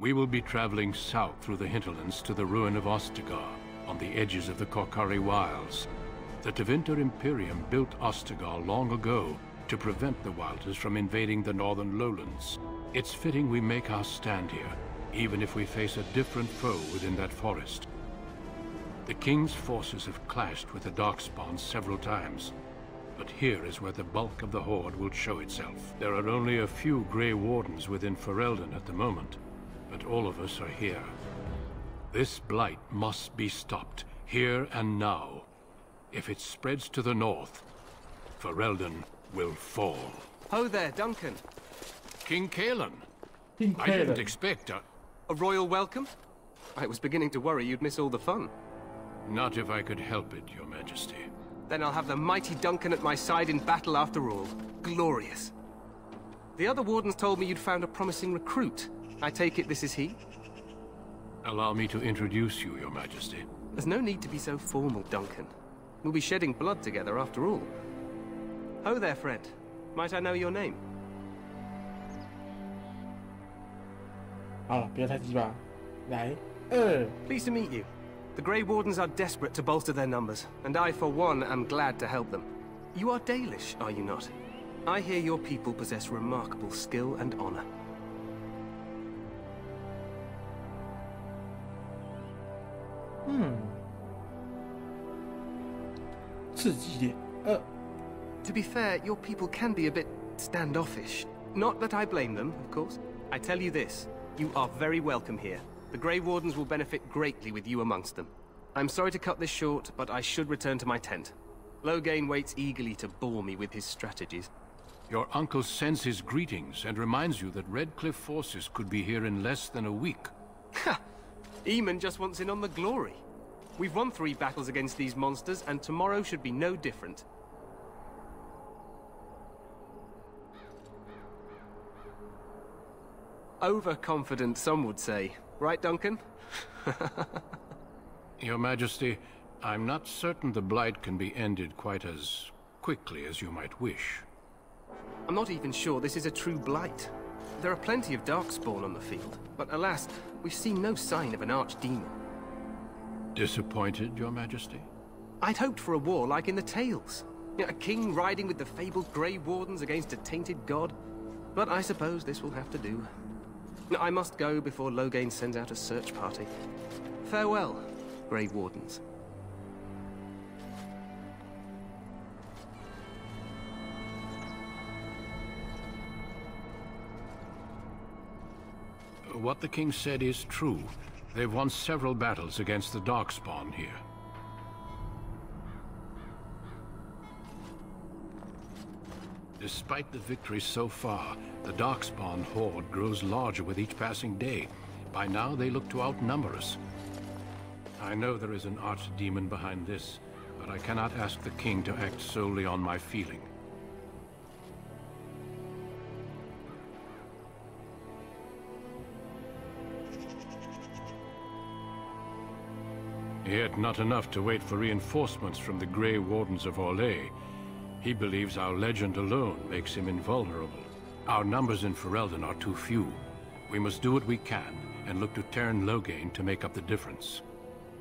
We will be traveling south through the hinterlands to the ruin of Ostagar, on the edges of the Korkari Wilds. The Tevinter Imperium built Ostagar long ago to prevent the Wilders from invading the northern lowlands. It's fitting we make our stand here, even if we face a different foe within that forest. The King's forces have clashed with the Darkspawn several times, but here is where the bulk of the Horde will show itself. There are only a few Grey Wardens within Ferelden at the moment, but all of us are here. This blight must be stopped, here and now. If it spreads to the north, Ferelden will fall. Ho there, Duncan. King Kalen. King I didn't Kalen. expect A royal welcome? I was beginning to worry you'd miss all the fun. Not if I could help it, Your Majesty. Then I'll have the mighty Duncan at my side in battle after all. Glorious. The other wardens told me you'd found a promising recruit. I take it this is he? Allow me to introduce you, Your Majesty. There's no need to be so formal, Duncan. We'll be shedding blood together after all. Ho there, friend. Might I know your name? 好了，不要太鸡巴。来， Pleased to meet you. The Grey Wardens are desperate to bolster their numbers, and I, for one, am glad to help them. You are Dalish, are you not? I hear your people possess remarkable skill and honor. 刺激一点。To be fair, your people can be a bit standoffish. Not that I blame them, of course. I tell you this, you are very welcome here. The Grey Wardens will benefit greatly with you amongst them. I'm sorry to cut this short, but I should return to my tent. Loghain waits eagerly to bore me with his strategies. Your uncle sends his greetings and reminds you that Redcliffe forces could be here in less than a week. Ha! Eamon just wants in on the glory. We've won 3 battles against these monsters, and tomorrow should be no different. Overconfident, some would say. Right, Duncan? Your Majesty, I'm not certain the Blight can be ended quite as quickly as you might wish. I'm not even sure this is a true blight. There are plenty of darkspawn on the field, but alas, we've seen no sign of an archdemon. Disappointed, Your Majesty? I'd hoped for a war like in the tales. A king riding with the fabled Grey Wardens against a tainted god. But I suppose this will have to do. I must go before Loghain sends out a search party. Farewell, Grey Wardens. What the king said is true. They've won several battles against the Darkspawn here. Despite the victories so far, the Darkspawn horde grows larger with each passing day. By now, they look to outnumber us. I know there is an archdemon behind this, but I cannot ask the king to act solely on my feeling. Yet not enough to wait for reinforcements from the Grey Wardens of Orlais. He believes our legend alone makes him invulnerable. Our numbers in Ferelden are too few. We must do what we can, and look to Teyrn Loghain to make up the difference.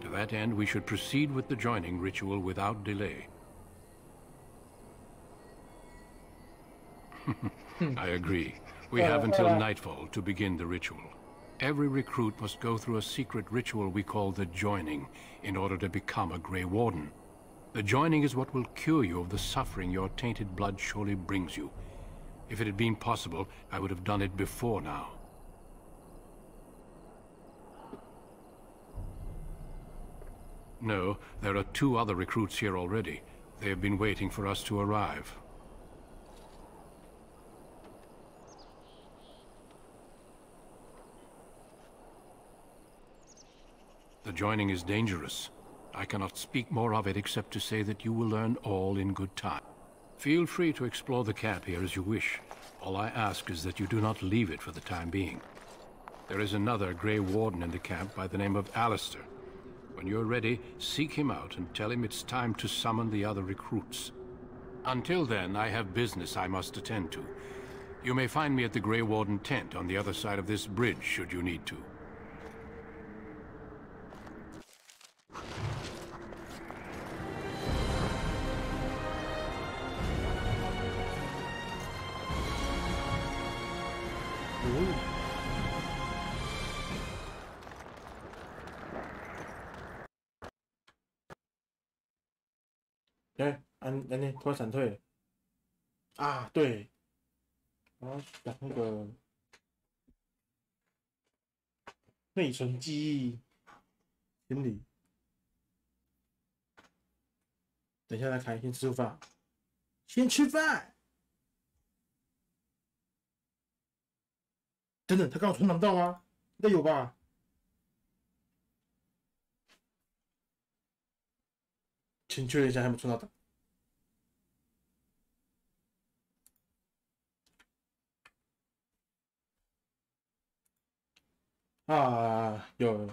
To that end, we should proceed with the joining ritual without delay. I agree. We have until nightfall to begin the ritual. Every recruit must go through a secret ritual we call the joining in order to become a Grey Warden. The joining is what will cure you of the suffering your tainted blood surely brings you. If it had been possible, I would have done it before now. No, there are 2 other recruits here already. They have been waiting for us to arrive. The joining is dangerous. I cannot speak more of it except to say that you will learn all in good time. Feel free to explore the camp here as you wish. All I ask is that you do not leave it for the time being. There is another Grey Warden in the camp by the name of Alistair. When you're ready, seek him out and tell him it's time to summon the other recruits. Until then, I have business I must attend to. You may find me at the Grey Warden tent on the other side of this bridge, should you need to.哎，那突然闪退啊！对，然后讲那个内存记忆原理。等一下再开，先吃饭。先吃饭。等等，他刚好存档到吗？应该有吧。请确认一下有没有存到档。啊，有。